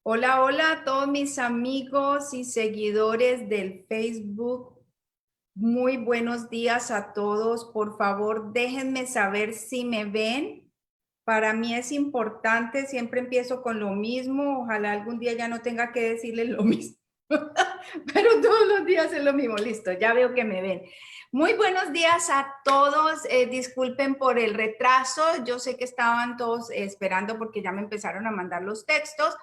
Hola, hola a todos mis amigos y seguidores del Facebook. Muy buenos días a todos. Por favor, déjenme saber si me ven. Para mí es importante, siempre empiezo con lo mismo. Ojalá algún día ya no tenga que decirles lo mismo. Pero todos los días es lo mismo. Listo, ya veo que me ven. Muy buenos días a todos. Disculpen por el retraso. Yo sé que estaban todos esperando porque ya me empezaron a mandar los textos.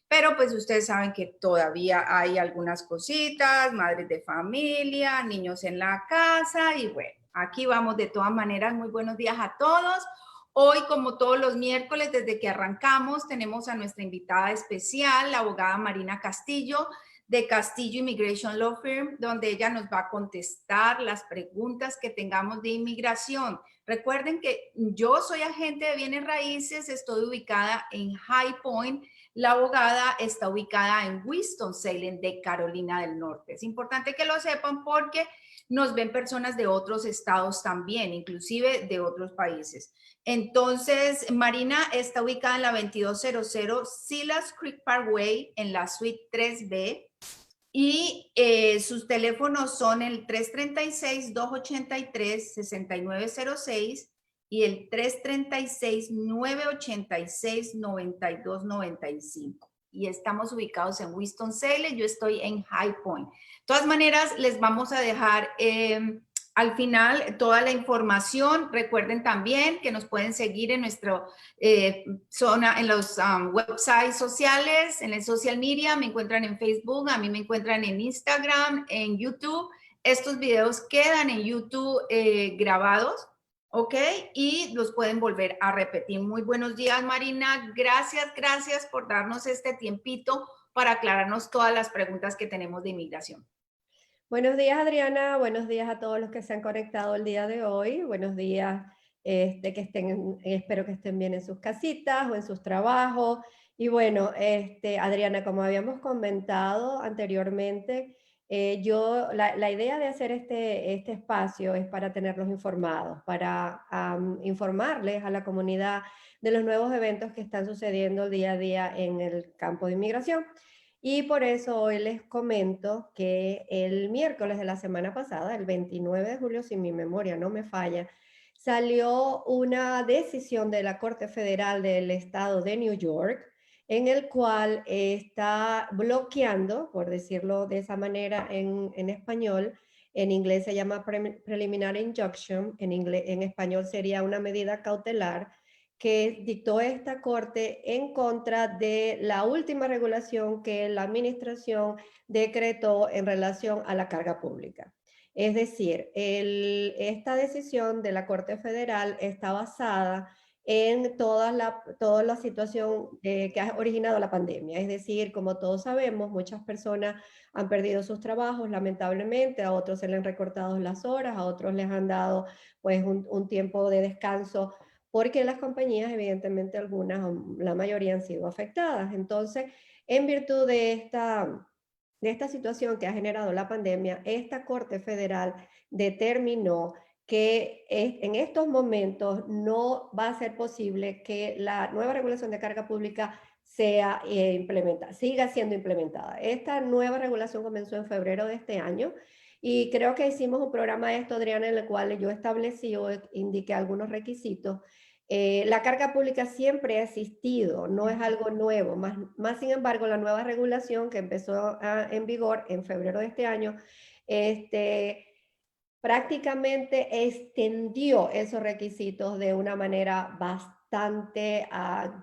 Pero pues ustedes saben que todavía hay algunas cositas, madres de familia, niños en la casa y bueno, aquí vamos de todas maneras. Muy buenos días a todos. Hoy, como todos los miércoles, desde que arrancamos, tenemos a nuestra invitada especial, la abogada Marina Castillo, de Castillo Immigration Law Firm, donde ella nos va a contestar las preguntas que tengamos de inmigración. Recuerden que yo soy agente de bienes raíces, estoy ubicada en High Point. La abogada está ubicada en Winston-Salem de Carolina del Norte. Es importante que lo sepan porque nos ven personas de otros estados también, inclusive de otros países. Entonces, Marina está ubicada en la 2200 Silas Creek Parkway, en la suite 3B, y sus teléfonos son el 336-283-6906 y el 336-986-9295. Y estamos ubicados en Winston-Salem, yo estoy en High Point. De todas maneras, les vamos a dejar al final toda la información. Recuerden también que nos pueden seguir en nuestro zona, en los websites sociales, en el social media. Me encuentran en Facebook, a mí me encuentran en Instagram, en YouTube. Estos videos quedan en YouTube grabados, ¿ok? Y los pueden volver a repetir. Muy buenos días, Marina. Gracias por darnos este tiempito para aclararnos todas las preguntas que tenemos de inmigración. Buenos días, Adriana. Buenos días a todos los que se han conectado el día de hoy. Buenos días, espero que estén bien en sus casitas o en sus trabajos. Y bueno, Adriana, como habíamos comentado anteriormente, la idea de hacer este espacio es para tenerlos informados, para informarles a la comunidad de los nuevos eventos que están sucediendo día a día en el campo de inmigración. Y por eso hoy les comento que el miércoles de la semana pasada, el 29 de julio, si mi memoria no me falla, salió una decisión de la Corte Federal del Estado de New York, en el cual está bloqueando, por decirlo de esa manera en español, en inglés se llama preliminary injunction, en español sería una medida cautelar, que dictó esta corte en contra de la última regulación que la administración decretó en relación a la carga pública. Es decir, esta decisión de la Corte Federal está basada en toda la situación que ha originado la pandemia. Es decir, como todos sabemos, muchas personas han perdido sus trabajos, lamentablemente, a otros se les han recortado las horas, a otros les han dado pues un tiempo de descanso porque las compañías, evidentemente algunas, la mayoría han sido afectadas. Entonces, en virtud de esta situación que ha generado la pandemia, esta Corte Federal determinó que en estos momentos no va a ser posible que la nueva regulación de carga pública sea implementada, siga siendo implementada. Esta nueva regulación comenzó en febrero de este año y creo que hicimos un programa de esto, Adriana, en el cual yo establecí o indiqué algunos requisitos. La carga pública siempre ha existido, no es algo nuevo, más sin embargo la nueva regulación que empezó en vigor en febrero de este año, este, prácticamente extendió esos requisitos de una manera bastante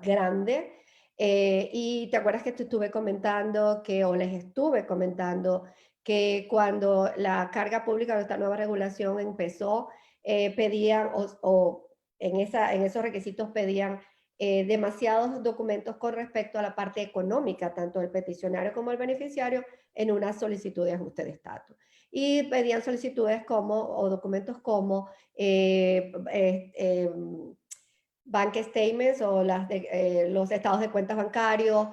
grande. Y te acuerdas que te estuve comentando que, o les estuve comentando, que cuando la carga pública de esta nueva regulación empezó, pedían en esos requisitos pedían demasiados documentos con respecto a la parte económica, tanto el peticionario como el beneficiario, en una solicitud de ajuste de estatus. Y pedían solicitudes o documentos como bank statements o los estados de cuentas bancarios,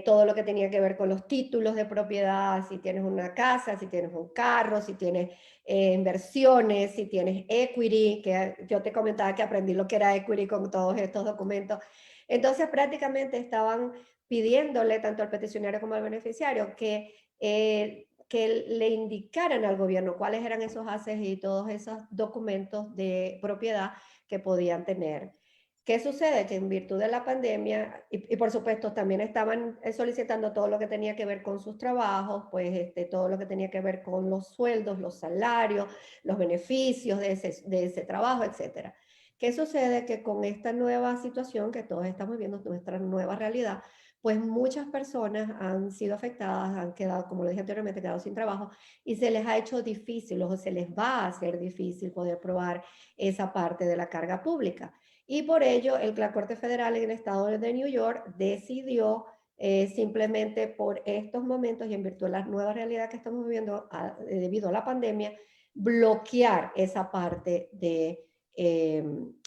todo lo que tenía que ver con los títulos de propiedad, si tienes una casa, si tienes un carro, si tienes inversiones, si tienes equity, que yo te comentaba que aprendí lo que era equity con todos estos documentos. Entonces prácticamente estaban pidiéndole tanto al peticionario como al beneficiario que le indicaran al gobierno cuáles eran esos haces y todos esos documentos de propiedad que podían tener. ¿Qué sucede? Que en virtud de la pandemia, y por supuesto también estaban solicitando todo lo que tenía que ver con sus trabajos, pues todo lo que tenía que ver con los sueldos, los salarios, los beneficios de ese trabajo, etcétera. ¿Qué sucede? Que con esta nueva situación que todos estamos viendo, nuestra nueva realidad, pues muchas personas han sido afectadas, han quedado, como lo dije anteriormente, quedado sin trabajo y se les ha hecho difícil o se les va a hacer difícil poder probar esa parte de la carga pública. Y por ello, la Corte Federal en el estado de New York decidió simplemente por estos momentos y en virtud de la nueva realidad que estamos viviendo debido a la pandemia, bloquear esa parte de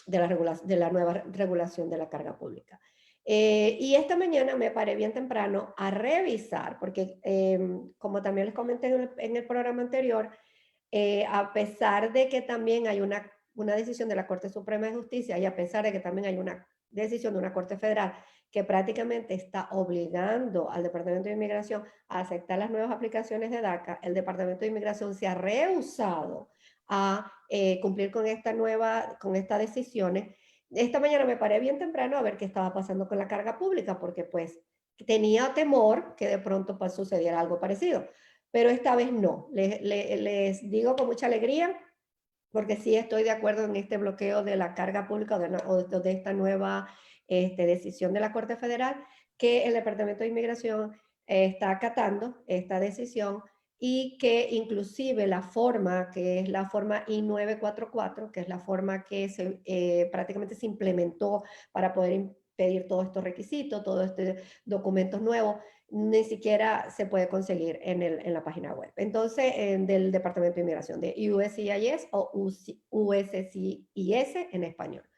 la nueva regulación de la carga pública. Y esta mañana me paré bien temprano a revisar, porque como también les comenté en el programa anterior, a pesar de que también hay una decisión de la Corte Suprema de Justicia y a pesar de que también hay una decisión de una Corte Federal que prácticamente está obligando al Departamento de Inmigración a aceptar las nuevas aplicaciones de DACA, el Departamento de Inmigración se ha rehusado a cumplir con estas decisiones. Esta mañana me paré bien temprano a ver qué estaba pasando con la carga pública, porque pues tenía temor que de pronto pues, sucediera algo parecido pero esta vez no. Les digo con mucha alegría, porque sí estoy de acuerdo en este bloqueo de la carga pública o de esta nueva decisión de la Corte Federal, que el Departamento de Inmigración está acatando esta decisión y que inclusive la forma, que es la forma I-944, que es la forma que prácticamente se implementó para poder pedir todos estos requisitos, todos estos documentos nuevos, ni siquiera se puede conseguir en la página web. Entonces, del Departamento de Inmigración, de USCIS o USCIS en español.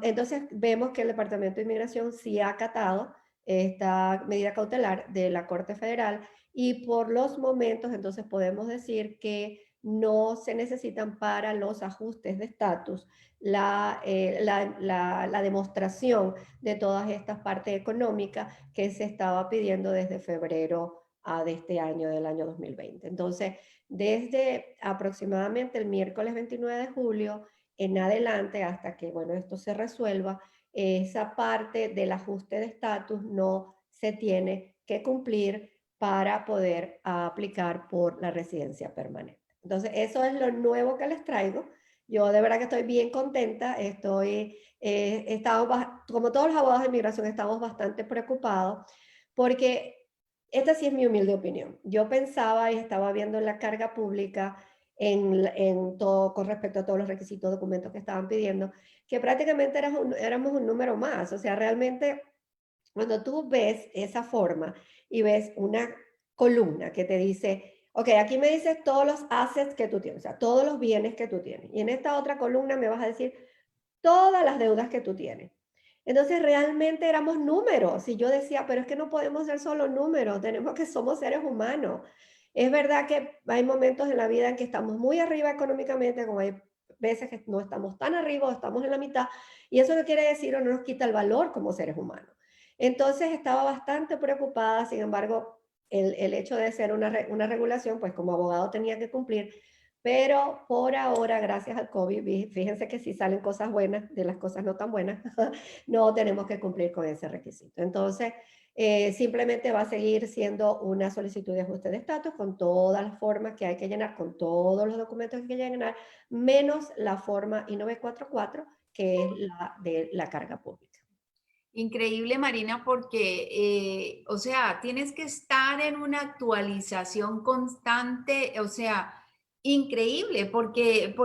Entonces, vemos que el Departamento de Inmigración sí ha acatado esta medida cautelar de la Corte Federal y por los momentos, entonces podemos decir que no se necesitan para los ajustes de estatus la demostración de todas estas partes económicas que se estaba pidiendo desde febrero de este año, del año 2020. Entonces, desde aproximadamente el miércoles 29 de julio en adelante, hasta que, bueno, esto se resuelva, esa parte del ajuste de estatus no se tiene que cumplir para poder aplicar por la residencia permanente. Entonces, eso es lo nuevo que les traigo. Yo de verdad que estoy bien contenta, como todos los abogados de inmigración, estamos bastante preocupados porque esta sí es mi humilde opinión. Yo pensaba y estaba viendo la carga pública en todo, con respecto a todos los requisitos, documentos que estaban pidiendo, que prácticamente éramos un número más. O sea, realmente cuando tú ves esa forma y ves una columna que te dice, ok, aquí me dices todos los assets que tú tienes, o sea, todos los bienes que tú tienes. Y en esta otra columna me vas a decir todas las deudas que tú tienes. Entonces realmente éramos números y yo decía, pero es que no podemos ser solo números, tenemos que somos seres humanos. Es verdad que hay momentos en la vida en que estamos muy arriba económicamente, como hay veces que no estamos tan arriba o estamos en la mitad, y eso no quiere decir o no nos quita el valor como seres humanos. Entonces estaba bastante preocupada, sin embargo, el hecho de ser una regulación, pues como abogado tenía que cumplir, pero por ahora, gracias al COVID, fíjense que si salen cosas buenas de las cosas no tan buenas, no tenemos que cumplir con ese requisito. Entonces, simplemente va a seguir siendo una solicitud de ajuste de estatus con todas las formas que hay que llenar, con todos los documentos que hay que llenar, menos la forma I-944, que es la de la carga pública. Increíble, Marina, porque, o sea, tienes que estar en una actualización constante, o sea, increíble, porque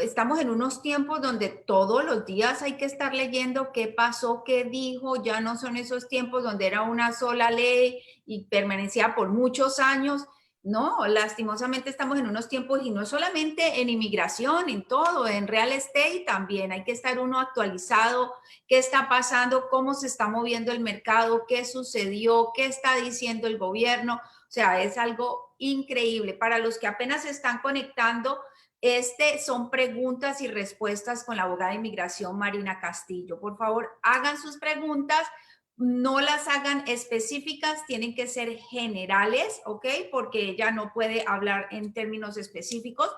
estamos en unos tiempos donde todos los días hay que estar leyendo qué pasó, qué dijo, ya no son esos tiempos donde era una sola ley y permanecía por muchos años. No, lastimosamente estamos en unos tiempos y no solamente en inmigración, en todo, en real estate también hay que estar uno actualizado qué está pasando, cómo se está moviendo el mercado, qué sucedió, qué está diciendo el gobierno. O sea, es algo increíble. Para los que apenas se están conectando, son preguntas y respuestas con la abogada de inmigración Marina Castillo. Por favor, hagan sus preguntas no las hagan específicas, tienen que ser generales, ¿ok? Porque ella no puede hablar en términos específicos,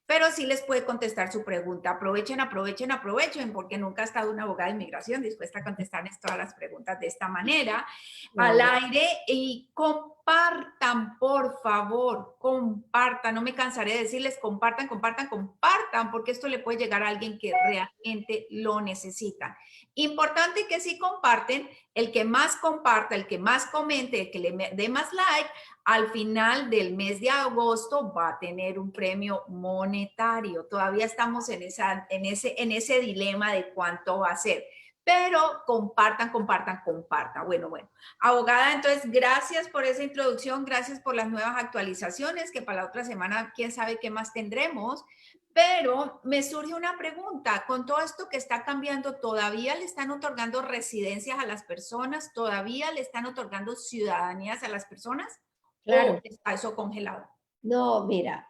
pero sí les puede contestar su pregunta. Aprovechen, aprovechen, aprovechen, porque nunca ha estado una abogada de inmigración dispuesta a contestarles todas las preguntas de esta manera al Claro. aire y compartan, por favor, compartan. No me cansaré de decirles compartan, compartan, compartan, porque esto le puede llegar a alguien que realmente lo necesita. Importante que si comparten, el que más comparta, el que más comente, el que le dé más like, al final del mes de agosto va a tener un premio monetario. Todavía estamos en ese dilema de cuánto va a ser. Pero compartan, compartan, compartan. Bueno. Abogada, entonces, gracias por esa introducción, gracias por las nuevas actualizaciones, que para la otra semana, quién sabe qué más tendremos. Pero me surge una pregunta, con todo esto que está cambiando, ¿todavía le están otorgando residencias a las personas? ¿Todavía le están otorgando ciudadanías a las personas? ¿O Claro. está eso congelado? No, mira,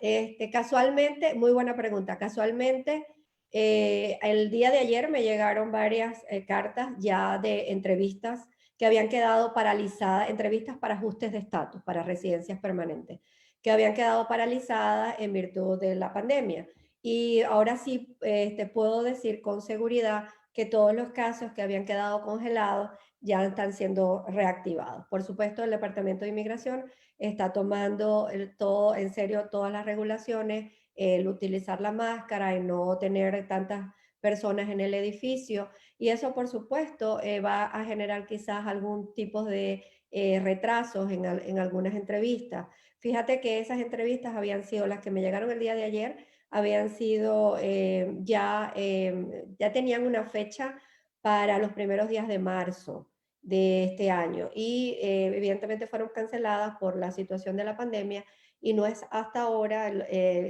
casualmente, muy buena pregunta. Casualmente, el día de ayer me llegaron varias cartas ya de entrevistas que habían quedado paralizadas, entrevistas para ajustes de estatus, para residencias permanentes, que habían quedado paralizadas en virtud de la pandemia. Y ahora sí, te puedo decir con seguridad que todos los casos que habían quedado congelados ya están siendo reactivados. Por supuesto, el Departamento de Inmigración está tomando todo en serio todas las regulaciones, el utilizar la máscara y no tener tantas personas en el edificio. Y eso, por supuesto, va a generar quizás algún tipo de retrasos en algunas entrevistas. Fíjate que esas entrevistas habían sido las que me llegaron el día de ayer, habían sido ya tenían una fecha para los primeros días de marzo de este año y evidentemente fueron canceladas por la situación de la pandemia y no es hasta ahora,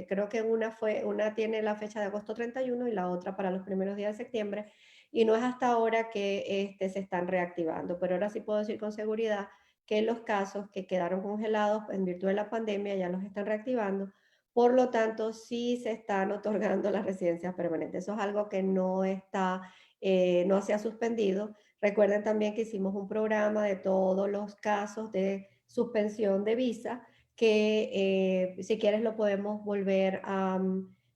creo que una tiene la fecha de agosto 31 y la otra para los primeros días de septiembre y no es hasta ahora que se están reactivando, pero ahora sí puedo decir con seguridad que los casos que quedaron congelados en virtud de la pandemia ya los están reactivando, por lo tanto sí se están otorgando las residencias permanentes. Eso es algo que no está, no se ha suspendido. Recuerden también que hicimos un programa de todos los casos de suspensión de visa, que si quieres lo podemos volver a,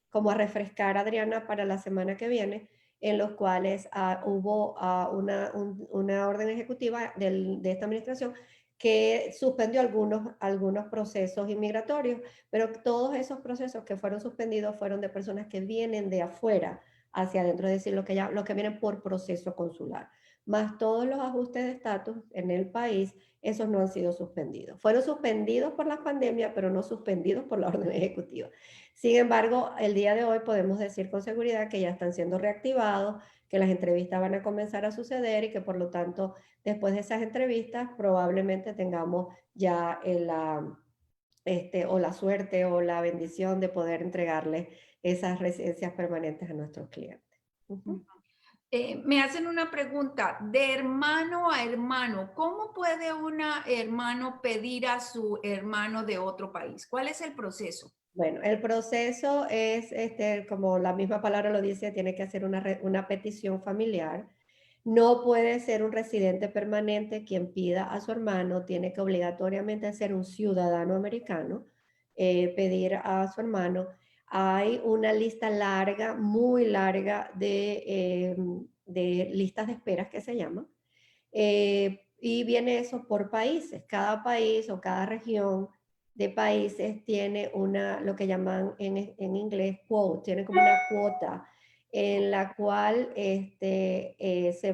como a refrescar, Adriana, para la semana que viene, en los cuales hubo una orden ejecutiva de esta administración que suspendió algunos procesos inmigratorios, pero todos esos procesos que fueron suspendidos fueron de personas que vienen de afuera hacia adentro, es decir, lo que vienen por proceso consular, más todos los ajustes de estatus en el país, esos no han sido suspendidos. Fueron suspendidos por la pandemia, pero no suspendidos por la orden ejecutiva. Sin embargo, el día de hoy podemos decir con seguridad que ya están siendo reactivados, que las entrevistas van a comenzar a suceder y que por lo tanto, después de esas entrevistas, probablemente tengamos ya o la suerte o la bendición de poder entregarles esas residencias permanentes a nuestros clientes. Ujú. Me hacen una pregunta, de hermano a hermano, ¿cómo puede un hermano pedir a su hermano de otro país? ¿Cuál es el proceso? Bueno, el proceso es, como la misma palabra lo dice, tiene que hacer una petición familiar. No puede ser un residente permanente quien pida a su hermano, tiene que obligatoriamente ser un ciudadano americano, pedir a su hermano. Hay una lista larga, muy larga de listas de esperas que se llama. Y viene eso por países. Cada país o cada región de países tiene lo que llaman en inglés quote, tiene como una cuota en la cual se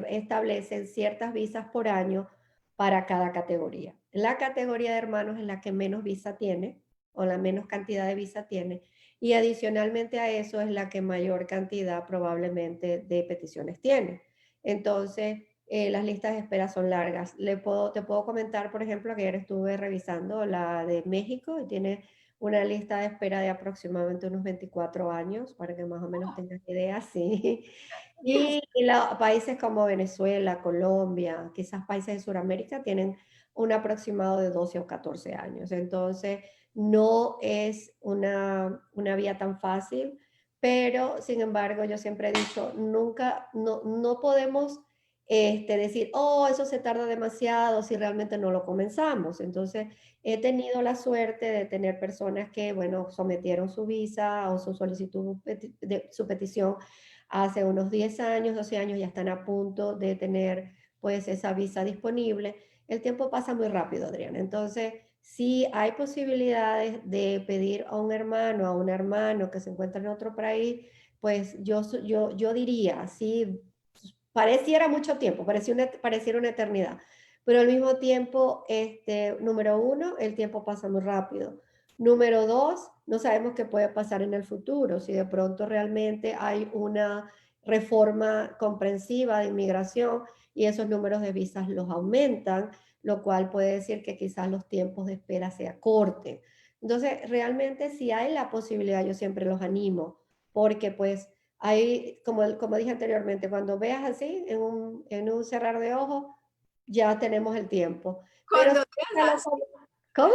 establecen ciertas visas por año para cada categoría. La categoría de hermanos es la que menos visa tiene o la menos cantidad de visa tiene y adicionalmente a eso es la que mayor cantidad probablemente de peticiones tiene. Entonces, las listas de espera son largas. Te puedo comentar, por ejemplo, que ayer estuve revisando la de México y tiene una lista de espera de aproximadamente unos 24 años, para que más o menos tengas idea, sí. Y países como Venezuela, Colombia, quizás países de Sudamérica tienen un aproximado de 12 o 14 años. Entonces, no es una vía tan fácil, pero sin embargo, yo siempre he dicho, nunca, no podemos decir, oh, eso se tarda demasiado si realmente no lo comenzamos. Entonces, he tenido la suerte de tener personas que, bueno, sometieron su visa o su solicitud de su petición hace unos 10 años, 12 años, ya están a punto de tener pues esa visa disponible. El tiempo pasa muy rápido, Adriana. Entonces, si hay posibilidades de pedir a un hermano, a un hermano que se encuentra en otro país, pues yo diría, sí, pareciera mucho tiempo, pareciera una eternidad, pero al mismo tiempo, número uno, el tiempo pasa muy rápido. Número dos, no sabemos qué puede pasar en el futuro, si de pronto realmente hay una reforma comprensiva de inmigración y esos números de visas los aumentan, lo cual puede decir que quizás los tiempos de espera se acorten. Entonces, realmente si hay la posibilidad, yo siempre los animo, porque pues hay, como dije anteriormente, cuando veas así, en un cerrar de ojos, ya tenemos el tiempo. Pero, Cuando veas así, ¿cómo?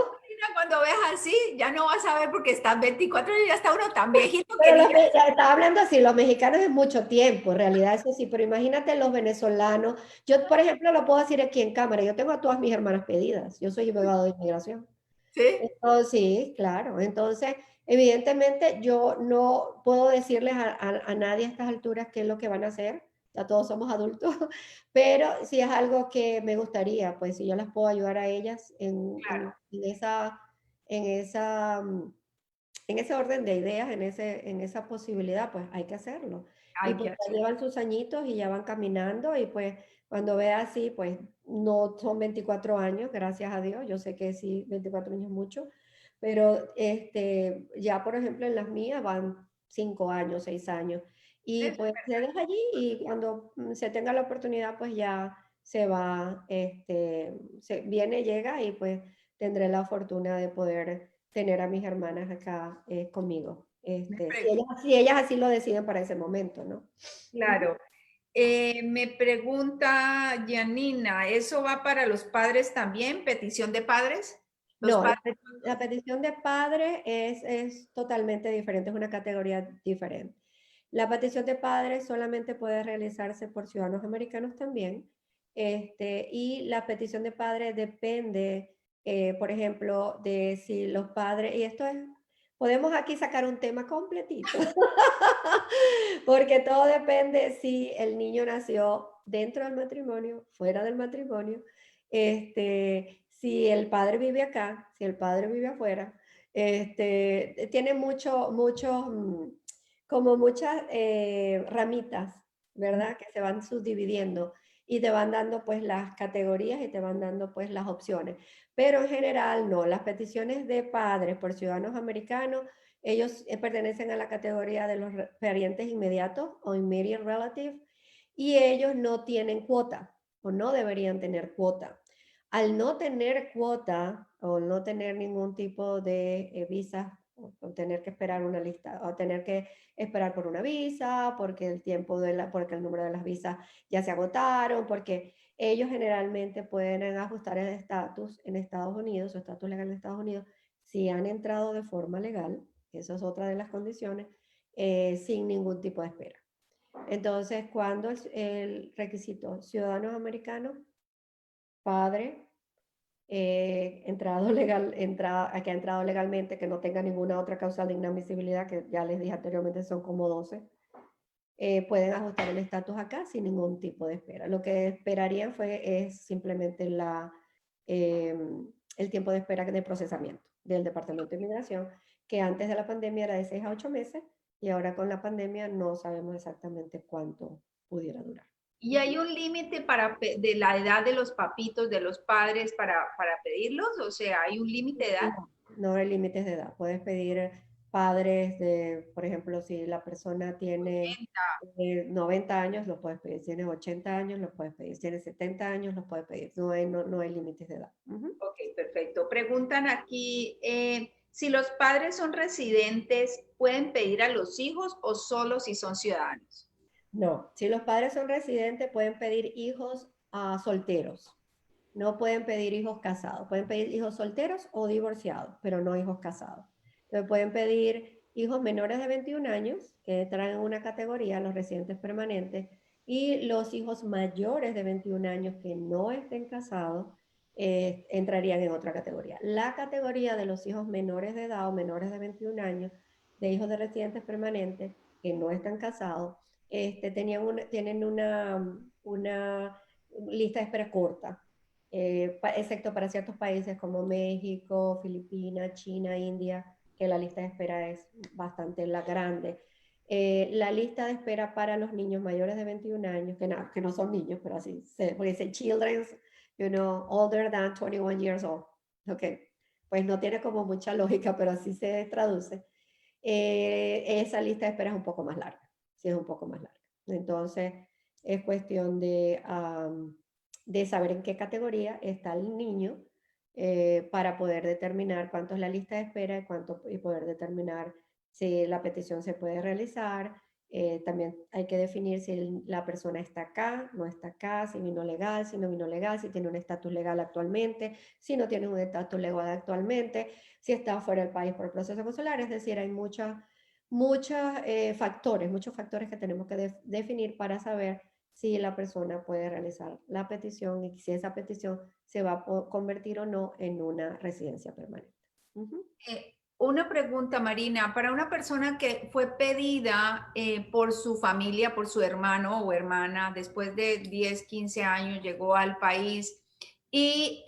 cuando veas así, ya no vas a ver porque estás 24 y ya está uno tan viejito que Pero ni... estaba hablando así, los mexicanos es mucho tiempo, en realidad eso sí, pero imagínate los venezolanos. Yo, por ejemplo, lo puedo decir aquí en cámara, yo tengo a todas mis hermanas pedidas, yo soy abogado de inmigración. ¿Sí? Entonces, sí, claro. Entonces, evidentemente, yo no puedo decirles a nadie a estas alturas qué es lo que van a hacer. Ya todos somos adultos, pero sí es algo que me gustaría, pues si yo las puedo ayudar a ellas en esa, en ese orden de ideas, en esa posibilidad, pues hay que hacerlo. Y Hay que pues ya hacer. llevan sus añitos y ya van caminando y pues cuando vea así, pues no son 24 años, gracias a Dios. Yo sé que sí, 24 años es mucho, pero ya por ejemplo en las mías van 5 años, 6 años. Y Eso. pues se deja allí y cuando se tenga la oportunidad, pues ya se va, viene, llega y pues tendré la fortuna de poder tener a mis hermanas acá conmigo. Si ellas así lo deciden para ese momento, ¿no? Ujú. Claro. Me pregunta Janina, ¿eso va para los padres también? ¿Petición de padres? Los No, padres. la petición de padre es totalmente diferente, es una categoría diferente. La petición de padre solamente puede realizarse por ciudadanos americanos también. Y la petición de padre depende, por ejemplo, de si los padres, y esto es, podemos aquí sacar un tema completito, porque todo depende si el niño nació dentro del matrimonio, fuera del matrimonio, si el padre vive acá, si el padre vive afuera, tiene como muchas ramitas, ¿verdad? Que se van subdividiendo y te van dando pues las categorías y te van dando pues las opciones. Pero en general no, las peticiones de padres por ciudadanos americanos, ellos pertenecen a la categoría de los parientes inmediatos o immediate relative y ellos no tienen cuota o no deberían tener cuota. Al no tener cuota o no tener ningún tipo de visa o tener que esperar una lista o tener que esperar por una visa porque porque el número de las visas ya se agotaron, porque ellos generalmente pueden ajustar el estatus en Estados Unidos, su estatus legal en Estados Unidos, si han entrado de forma legal, esa es otra de las condiciones, sin ningún tipo de espera. Entonces, cuando el requisito ciudadanos americanos, padre, que ha entrado legalmente, que no tenga ninguna otra causal de inadmisibilidad, que ya les dije anteriormente son como 12, pueden ajustar el estatus acá sin ningún tipo de espera. Lo que esperarían es simplemente eh, el tiempo de espera de procesamiento del Departamento de Inmigración, que antes de la pandemia era de 6 a 8 meses y ahora con la pandemia no sabemos exactamente cuánto pudiera durar. ¿Y hay un límite de la edad de los papitos, de los padres para pedirlos? O sea, ¿hay un límite de edad? No, no hay límites de edad. Puedes pedir padres de, por ejemplo, si la persona tiene 90 años, lo puedes pedir. Si tiene 80 años, lo puedes pedir. Si tiene 70 años, lo puedes pedir. No hay límites de edad. Ujú. Ok, perfecto. Preguntan aquí, si los padres son residentes, ¿pueden pedir a los hijos o solo si son ciudadanos? No, si los padres son residentes, pueden pedir hijos solteros. No pueden pedir hijos casados. Pueden pedir hijos solteros o divorciados, pero no hijos casados. Entonces pueden pedir hijos menores de 21 años, que entran en una categoría, los residentes permanentes, y los hijos mayores de 21 años que no estén casados entrarían en otra categoría. La categoría de los hijos menores de edad o menores de 21 años, de hijos de residentes permanentes que no están casados, tienen una lista de espera corta, excepto para ciertos países como México, Filipinas, China, India, que la lista de espera es bastante grande. La lista de espera para los niños mayores de 21 años, que no son niños, pero así, porque dice children, older than 21 years old. Ok, pues no tiene como mucha lógica, pero así se traduce. Esa lista de espera es un poco más larga, sí es un poco más larga. Entonces, es cuestión de saber en qué categoría está el niño para poder determinar cuánto es la lista de espera y poder determinar si la petición se puede realizar. También hay que definir si la persona está acá, no está acá, si vino legal, si no vino legal, si tiene un estatus legal actualmente, si no tiene un estatus legal actualmente, si está fuera del país por proceso consular. Es decir, hay muchos factores que tenemos que definir para saber si la persona puede realizar la petición y si esa petición se va a convertir o no en una residencia permanente. Una pregunta, Marina, para una persona que fue pedida por su familia, por su hermano o hermana, después de 10, 15 años llegó al país y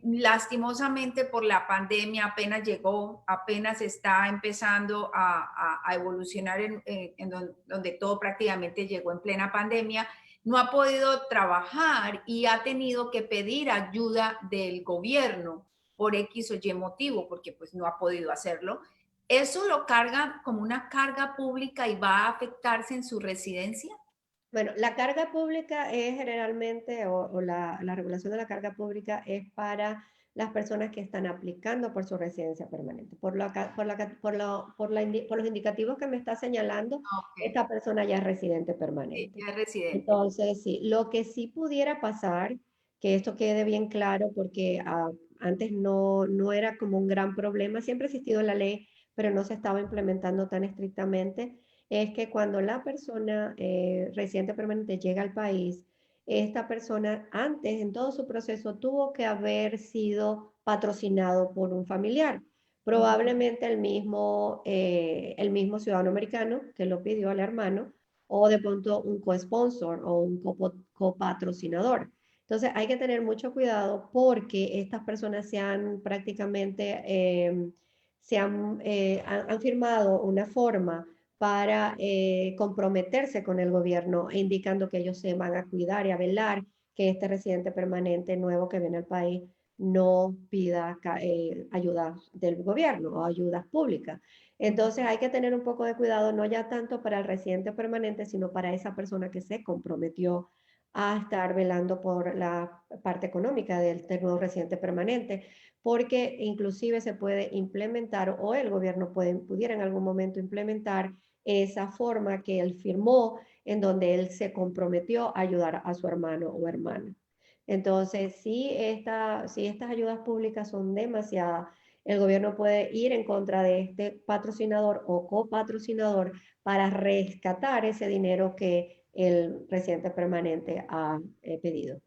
lastimosamente por la pandemia apenas llegó, apenas está empezando a evolucionar donde todo prácticamente llegó en plena pandemia, no ha podido trabajar y ha tenido que pedir ayuda del gobierno por X o Y motivo, porque pues no ha podido hacerlo, ¿eso lo carga como una carga pública y va a afectarse en su residencia? Bueno, la carga pública es generalmente, o la regulación de la carga pública es para las personas que están aplicando por su residencia permanente. Por los indicativos que me está señalando, Ok, esta persona ya es residente sí, permanente. ya es residente. Entonces, sí, lo que sí pudiera pasar, que esto quede bien claro, porque antes no era como un gran problema, siempre ha existido la ley, pero no se estaba implementando tan estrictamente, es que cuando la persona residente permanente llega al país, esta persona antes, en todo su proceso, tuvo que haber sido patrocinado por un familiar, probablemente el mismo ciudadano americano que lo pidió al hermano, o de pronto un co-sponsor o un copatrocinador. Entonces hay que tener mucho cuidado porque estas personas han firmado una forma para comprometerse con el gobierno, indicando que ellos se van a cuidar y a velar que este residente permanente nuevo que viene al país no pida ayuda del gobierno o ayudas públicas. Entonces hay que tener un poco de cuidado, no ya tanto para el residente permanente, sino para esa persona que se comprometió a estar velando por la parte económica del nuevo residente permanente, porque inclusive se puede implementar o el gobierno pudiera en algún momento implementar esa forma que él firmó en donde él se comprometió a ayudar a su hermano o hermana. Entonces, si estas ayudas públicas son demasiadas, el gobierno puede ir en contra de este patrocinador o copatrocinador para rescatar ese dinero que el residente permanente ha pedido.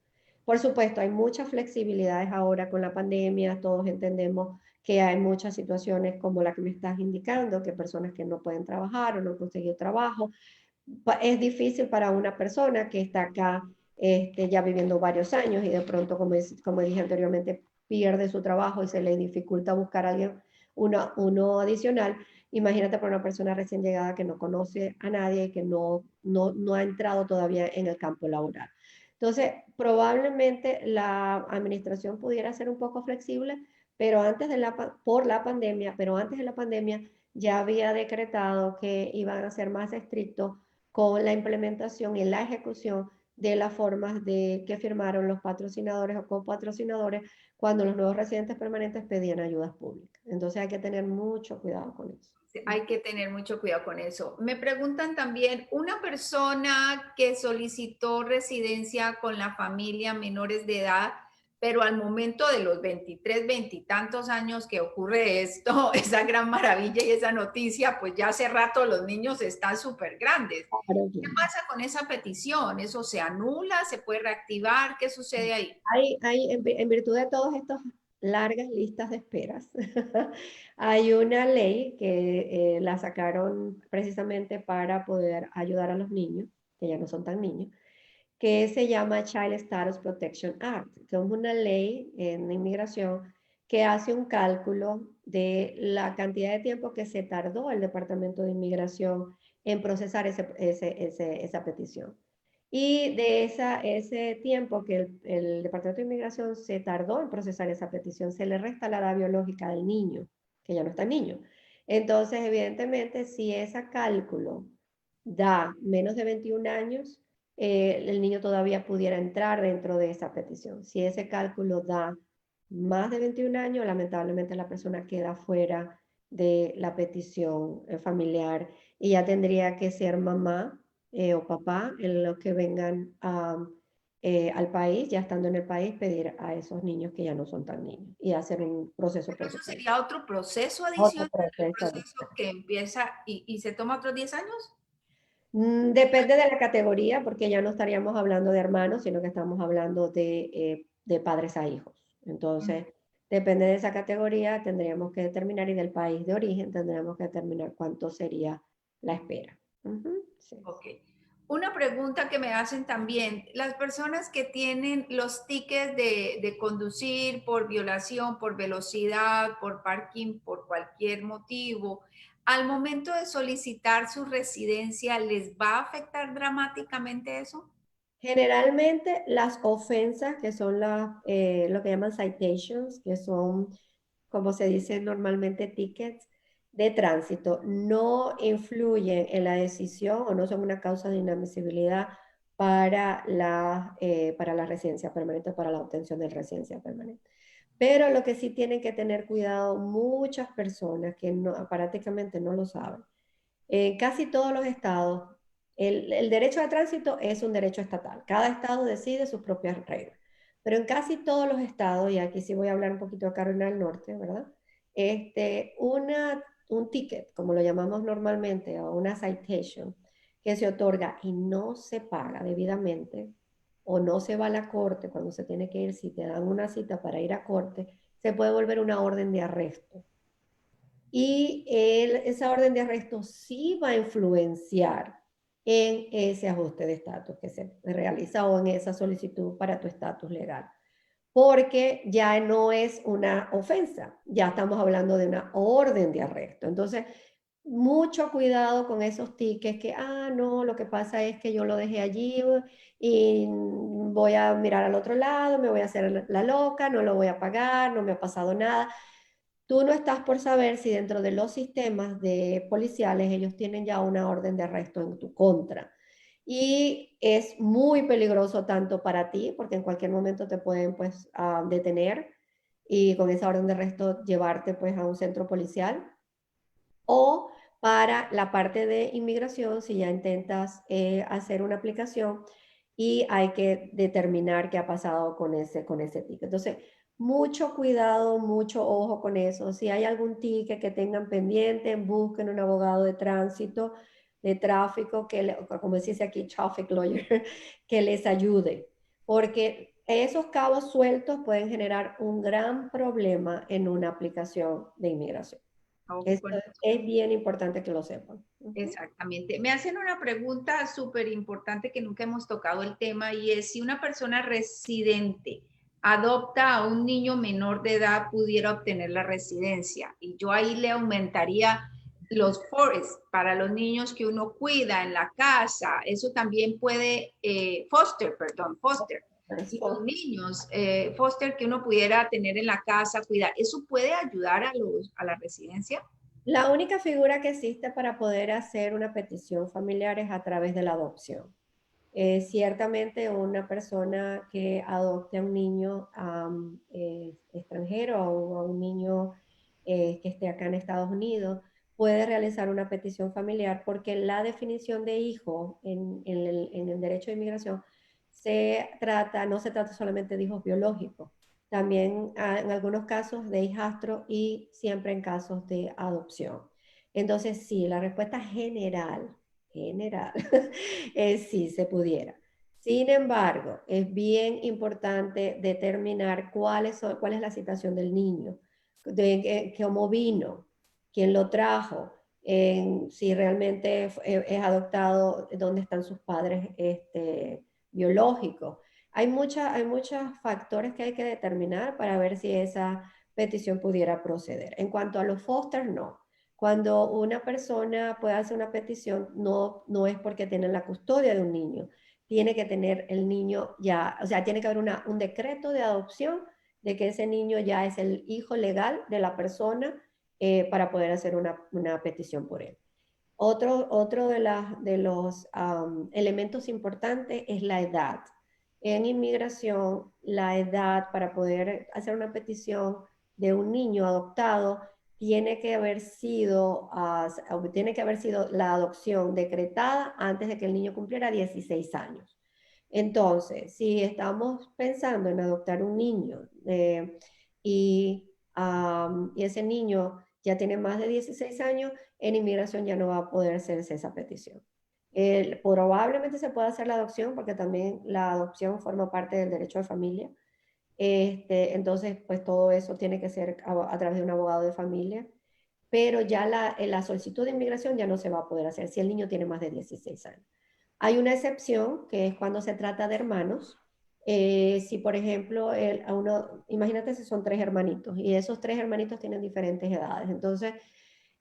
Por supuesto, hay muchas flexibilidades ahora con la pandemia, todos entendemos que hay muchas situaciones como la que me estás indicando, que personas que no pueden trabajar o no han conseguido trabajo. Es difícil para una persona que está acá ya viviendo varios años y de pronto, como dije anteriormente, pierde su trabajo y se le dificulta buscar a alguien, uno adicional. Imagínate para una persona recién llegada que no conoce a nadie y que no ha entrado todavía en el campo laboral. Entonces, probablemente la administración pudiera ser un poco flexible, pero por la pandemia, pero antes de la pandemia ya había decretado que iban a ser más estrictos con la implementación y la ejecución de las formas que firmaron los patrocinadores o copatrocinadores cuando los nuevos residentes permanentes pedían ayudas públicas. Entonces hay que tener mucho cuidado con eso. Hay que tener mucho cuidado con eso. Me preguntan también, una persona que solicitó residencia con la familia menores de edad, pero al momento de los 23, 20 y tantos años que ocurre esto, esa gran maravilla y esa noticia, pues ya hace rato los niños están súper grandes. Claro, ¿Qué claro. pasa con esa petición? ¿Eso se anula? ¿Se puede reactivar? ¿Qué sucede ahí? En virtud de todas estas largas listas de esperas, hay una ley que la sacaron precisamente para poder ayudar a los niños, que ya no son tan niños, que se llama Child Status Protection Act, que es una ley en inmigración que hace un cálculo de la cantidad de tiempo que se tardó el Departamento de Inmigración en procesar esa petición. Y de ese tiempo que el Departamento de Inmigración se tardó en procesar esa petición, se le resta la edad biológica del niño, que ya no está niño. Entonces, evidentemente, si ese cálculo da menos de 21 años, el niño todavía pudiera entrar dentro de esa petición. Si ese cálculo da más de 21 años, lamentablemente la persona queda fuera de la petición familiar y ya tendría que ser mamá o papá en los que vengan al país, ya estando en el país, pedir a esos niños que ya no son tan niños y hacer un proceso Pero por eso su cuenta. sería otro proceso Otro adicional, el proceso. proceso que empieza y se toma otros 10 años. Depende de la categoría, porque ya no estaríamos hablando de hermanos, sino que estamos hablando de padres a hijos. Entonces, depende de esa categoría, tendríamos que determinar, y del país de origen, tendríamos que determinar cuánto sería la espera. Ujú, sí. Ok. Una pregunta que me hacen también, las personas que tienen los tickets de conducir por violación, por velocidad, por parking, por cualquier motivo, al momento de solicitar su residencia, ¿les va a afectar dramáticamente eso? Generalmente las ofensas, que son lo que llaman citations, que son, como se dice normalmente, tickets de tránsito, no influyen en la decisión o no son una causa de inadmisibilidad para la residencia permanente, para la obtención de residencia permanente. Pero lo que sí tienen que tener cuidado muchas personas que prácticamente no lo saben, en casi todos los estados, el derecho de tránsito es un derecho estatal. Cada estado decide sus propias reglas. Pero en casi todos los estados, y aquí sí voy a hablar un poquito de Carolina del Norte, ¿verdad? Un ticket, como lo llamamos normalmente, o una citation, que se otorga y no se paga debidamente, o no se va a la corte cuando se tiene que ir, si te dan una cita para ir a corte, se puede volver una orden de arresto. Y esa orden de arresto sí va a influenciar en ese ajuste de estatus que se realiza o en esa solicitud para tu estatus legal, porque ya no es una ofensa, ya estamos hablando de una orden de arresto. Entonces, mucho cuidado con esos tickets que, no, lo que pasa es que yo lo dejé allí y voy a mirar al otro lado, me voy a hacer la loca, no lo voy a pagar, no me ha pasado nada. Tú no estás por saber si dentro de los sistemas de policiales ellos tienen ya una orden de arresto en tu contra. Y es muy peligroso tanto para ti, porque en cualquier momento te pueden pues detener y con esa orden de arresto llevarte pues a un centro policial, o para la parte de inmigración si ya intentas hacer una aplicación y hay que determinar qué ha pasado con ese ticket. Entonces, mucho cuidado, mucho ojo con eso. Si hay algún ticket que tengan pendiente, busquen un abogado de tránsito, de tráfico, como se dice aquí, traffic lawyer, que les ayude, porque esos cabos sueltos pueden generar un gran problema en una aplicación de inmigración. Oh, Esto bueno, es bien importante que lo sepan. Ujú. exactamente. Me hacen una pregunta súper importante que nunca hemos tocado el tema y es si una persona residente adopta a un niño menor de edad pudiera obtener la residencia. Y yo ahí le aumentaría los forests para los niños que uno cuida en la casa. Eso también puede, foster. Y los niños foster que uno pudiera tener en la casa, cuidar. ¿Eso puede ayudar a la residencia? La única figura que existe para poder hacer una petición familiar es a través de la adopción. Ciertamente una persona que adopte a un niño extranjero o a un niño que esté acá en Estados Unidos puede realizar una petición familiar, porque la definición de hijo en el derecho de inmigración no se trata solamente de hijos biológicos, también en algunos casos de hijastro y siempre en casos de adopción. Entonces, sí, la respuesta general, es sí, se pudiera. Sin embargo, es bien importante determinar cuál es la situación del niño, de cómo vino, quién lo trajo, si realmente es adoptado, dónde están sus padres biológicos. Hay muchos factores que hay que determinar para ver si esa petición pudiera proceder. En cuanto a los foster, no. Cuando una persona puede hacer una petición, no es porque tienen la custodia de un niño. Tiene que tener el niño ya, o sea, tiene que haber un decreto de adopción de que ese niño ya es el hijo legal de la persona para poder hacer una petición por él. Otro de los elementos importantes es la edad. En inmigración, la edad para poder hacer una petición de un niño adoptado tiene que haber sido la adopción decretada antes de que el niño cumpliera 16 años. Entonces, si estamos pensando en adoptar un niño y ese niño ya tiene más de 16 años, en inmigración ya no va a poder hacerse esa petición. Probablemente se pueda hacer la adopción porque también la adopción forma parte del derecho de familia. Entonces, pues todo eso tiene que ser a través de un abogado de familia, pero ya la solicitud de inmigración ya no se va a poder hacer si el niño tiene más de 16 años. Hay una excepción que es cuando se trata de hermanos. Si, por ejemplo, imagínate si son tres hermanitos y esos tres hermanitos tienen diferentes edades. Entonces,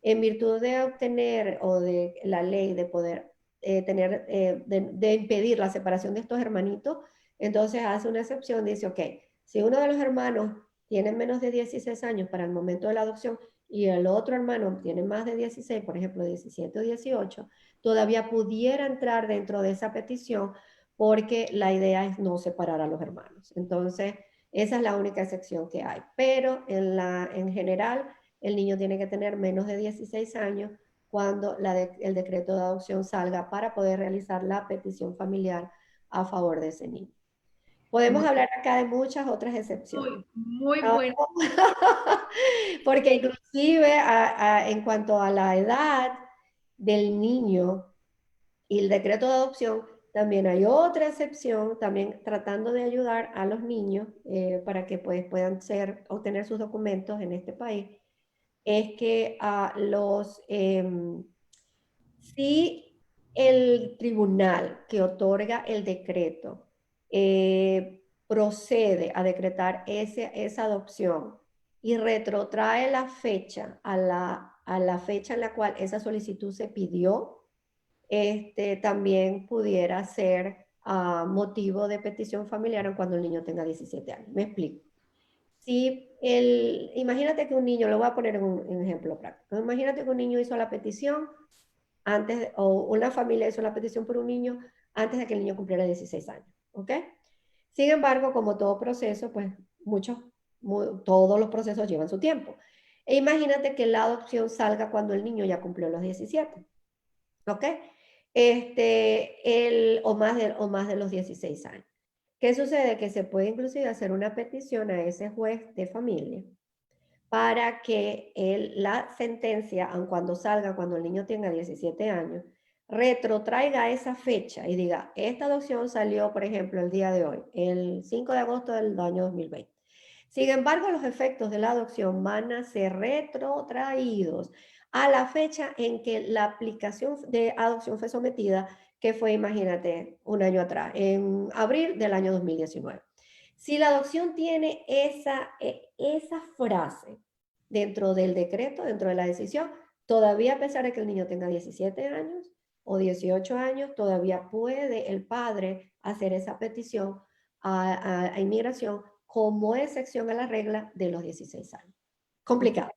en virtud de obtener o de la ley de poder de impedir la separación de estos hermanitos, entonces hace una excepción, dice, ok, si uno de los hermanos tiene menos de 16 años para el momento de la adopción y el otro hermano tiene más de 16, por ejemplo 17 o 18, todavía pudiera entrar dentro de esa petición porque la idea es no separar a los hermanos. Entonces, esa es la única excepción que hay. Pero en general, el niño tiene que tener menos de 16 años cuando el decreto de adopción salga para poder realizar la petición familiar a favor de ese niño. Podemos Muy, hablar acá de muchas otras excepciones. muy ¿No? bueno. Porque inclusive en cuanto a la edad del niño y el decreto de adopción, también hay otra excepción, también tratando de ayudar a los niños para que pues, puedan obtener sus documentos en este país, es que si el tribunal que otorga el decreto procede a decretar esa adopción y retrotrae la fecha a la fecha en la cual esa solicitud se pidió, también pudiera ser motivo de petición familiar cuando el niño tenga 17 años. Me explico. Imagínate que un niño, lo voy a poner en un ejemplo práctico, imagínate que un niño hizo la petición o una familia hizo la petición por un niño antes de que el niño cumpliera 16 años, ¿ok? Sin embargo, como todo proceso, pues todos los procesos llevan su tiempo. E imagínate que la adopción salga cuando el niño ya cumplió los 17, ¿ok? O más de los 16 años. ¿Qué sucede? Que se puede inclusive hacer una petición a ese juez de familia para que la sentencia, aun cuando salga, cuando el niño tenga 17 años, retrotraiga esa fecha y diga, esta adopción salió, por ejemplo, el día de hoy, el 5 de agosto del año 2020. Sin embargo, los efectos de la adopción van a ser retrotraídos a la fecha en que la aplicación de adopción fue sometida, que fue, imagínate, un año atrás, en abril del año 2019. Si la adopción tiene esa frase dentro del decreto, dentro de la decisión, todavía a pesar de que el niño tenga 17 años o 18 años, todavía puede el padre hacer esa petición a inmigración como excepción a la regla de los 16 años. Complicado,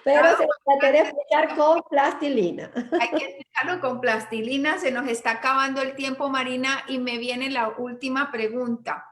pero se trata de explicar con plastilina. Hay que explicarlo con plastilina. Se nos está acabando el tiempo, Marina, y me viene la última pregunta.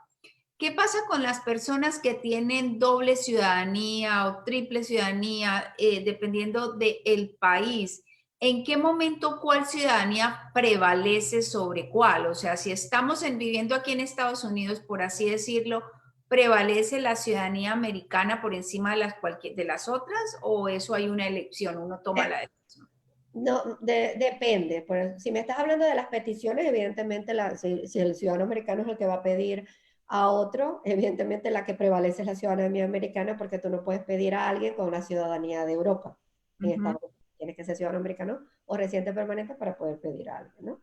¿Qué pasa con las personas que tienen doble ciudadanía o triple ciudadanía, dependiendo del país? ¿En qué momento cuál ciudadanía prevalece sobre cuál? O sea, si estamos viviendo aquí en Estados Unidos, por así decirlo, ¿prevalece la ciudadanía americana por encima de de las otras o eso hay una elección, uno toma la decisión? No, depende. Si me estás hablando de las peticiones, evidentemente, si el ciudadano americano es el que va a pedir a otro, evidentemente la que prevalece es la ciudadanía americana porque tú no puedes pedir a alguien con la ciudadanía de Europa en Ujú, Estados Unidos. Tienes que ser ciudadano americano o residente permanente para poder pedir a alguien, ¿no?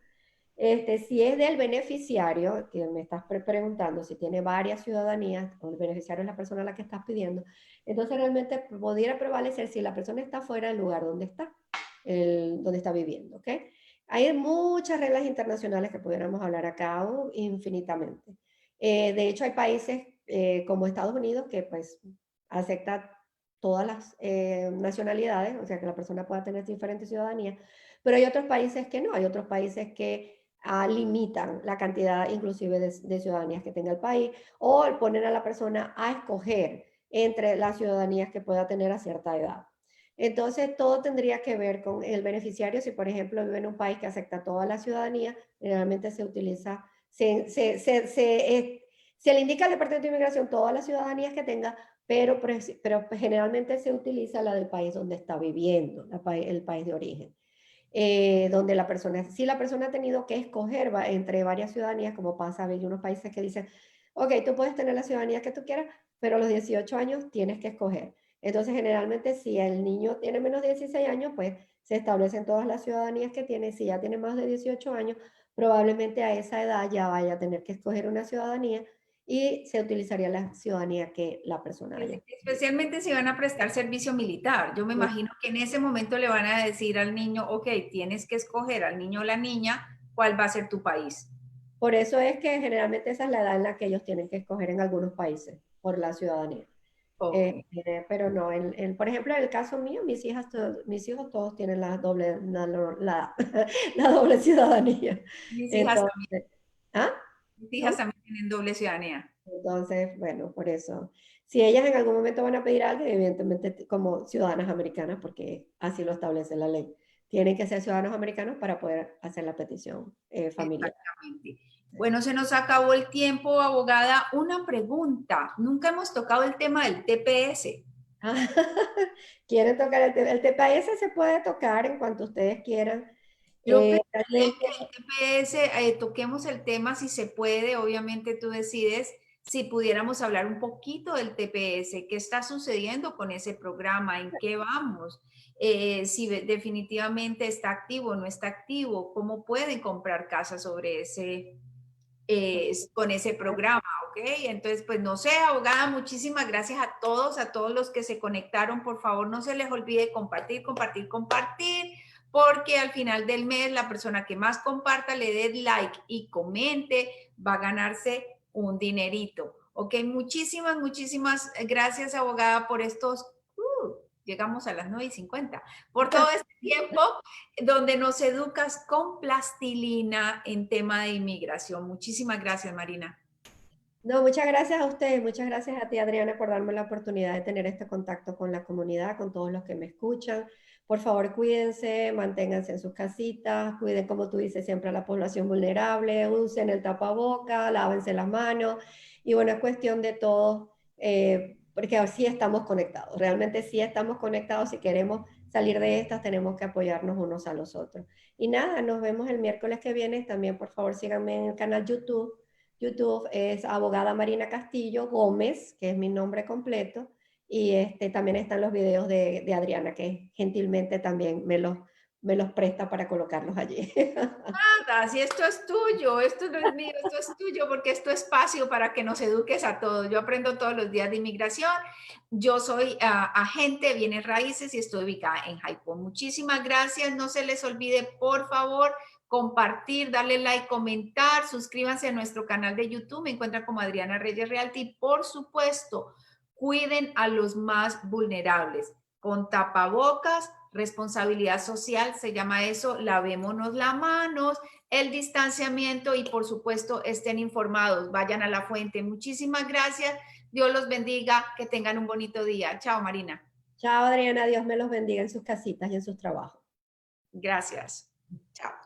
Si es del beneficiario, que me estás preguntando si tiene varias ciudadanías, o el beneficiario es la persona a la que estás pidiendo, entonces realmente pudiera prevalecer si la persona está fuera del lugar donde está, donde está viviendo, ¿ok? Hay muchas reglas internacionales que pudiéramos hablar acá infinitamente. De hecho, hay países como Estados Unidos que pues acepta todas las nacionalidades, o sea que la persona pueda tener diferentes ciudadanías, pero hay otros países que no, hay otros países que limitan la cantidad inclusive de ciudadanías que tenga el país o ponen a la persona a escoger entre las ciudadanías que pueda tener a cierta edad. Entonces, todo tendría que ver con el beneficiario. Si, por ejemplo, vive en un país que acepta toda la ciudadanía, generalmente se utiliza, se le indica al Departamento de Inmigración todas las ciudadanías que tenga, pero generalmente se utiliza la del país donde está viviendo, el país de origen. Donde si la persona ha tenido que escoger entre varias ciudadanías, como pasa, hay unos países que dicen, ok, tú puedes tener la ciudadanía que tú quieras, pero a los 18 años tienes que escoger. Entonces, generalmente, si el niño tiene menos de 16 años, pues se establecen todas las ciudadanías que tiene. Si ya tiene más de 18 años, probablemente a esa edad ya vaya a tener que escoger una ciudadanía y se utilizaría la ciudadanía que la persona haya. Especialmente si van a prestar servicio militar. Yo me imagino que en ese momento le van a decir al niño, ok, tienes que escoger al niño o la niña cuál va a ser tu país. Por eso es que generalmente esa es la edad en la que ellos tienen que escoger en algunos países por la ciudadanía. Ok. Pero no, por ejemplo, en el caso mío, mis hijos todos tienen la doble ciudadanía. Mis hijas también, Entonces, ¿ah? mis hijas ¿Cómo? también tienen doble ciudadanía. Entonces, bueno, por eso. Si ellas en algún momento van a pedir algo, evidentemente como ciudadanas americanas, porque así lo establece la ley, tienen que ser ciudadanos americanos para poder hacer la petición familiar. Exactamente. Bueno, se nos acabó el tiempo, abogada. Una pregunta. Nunca hemos tocado el tema del TPS. ¿Quieren tocar el TPS? Se puede tocar en cuanto ustedes quieran. Yo pensaría Realmente, que el TPS, toquemos el tema si se puede, obviamente tú decides si pudiéramos hablar un poquito del TPS, qué está sucediendo con ese programa, en qué vamos, si definitivamente está activo o no está activo, cómo pueden comprar casas sobre con ese programa, ¿ok? Entonces, pues no sé, abogada, muchísimas gracias a todos los que se conectaron. Por favor, no se les olvide compartir, compartir, compartir, porque al final del mes la persona que más comparta, le dé like y comente, va a ganarse un dinerito. Ok, muchísimas, muchísimas gracias, abogada, por estos llegamos a las 9:50, por todo este tiempo donde nos educas con plastilina en tema de inmigración. Muchísimas gracias, Marina. no, muchas gracias a ustedes, muchas gracias a ti, Adriana, por darme la oportunidad de tener este contacto con la comunidad, con todos los que me escuchan. Por favor, cuídense, manténganse en sus casitas, cuiden, como tú dices, siempre a la población vulnerable, usen el tapaboca, lávense las manos. Y bueno, es cuestión de todos, porque así estamos conectados, realmente sí estamos conectados. Si queremos salir de estas, tenemos que apoyarnos unos a los otros. Y nada, nos vemos el miércoles que viene. También, por favor, síganme en el canal YouTube. YouTube es abogada Marina Castillo Gómez, que es mi nombre completo, y también están los videos de Adriana, que gentilmente también me los presta para colocarlos allí. Nada, si esto es tuyo, esto no es mío, esto es tuyo, porque es tu espacio para que nos eduques a todos. Yo aprendo todos los días de inmigración. Yo soy agente de bienes raíces y estoy ubicada en Jaipo. Muchísimas gracias. No se les olvide, por favor, compartir, darle like, comentar, suscríbanse a nuestro canal de YouTube. Me encuentran como Adriana Reyes Realty. Y por supuesto, cuiden a los más vulnerables con tapabocas, responsabilidad social, se llama eso, lavémonos las manos, el distanciamiento y por supuesto estén informados, vayan a la fuente. Muchísimas gracias, Dios los bendiga, que tengan un bonito día. Chao, Marina. Chao, Adriana, Dios me los bendiga en sus casitas y en sus trabajos. Gracias. Chao.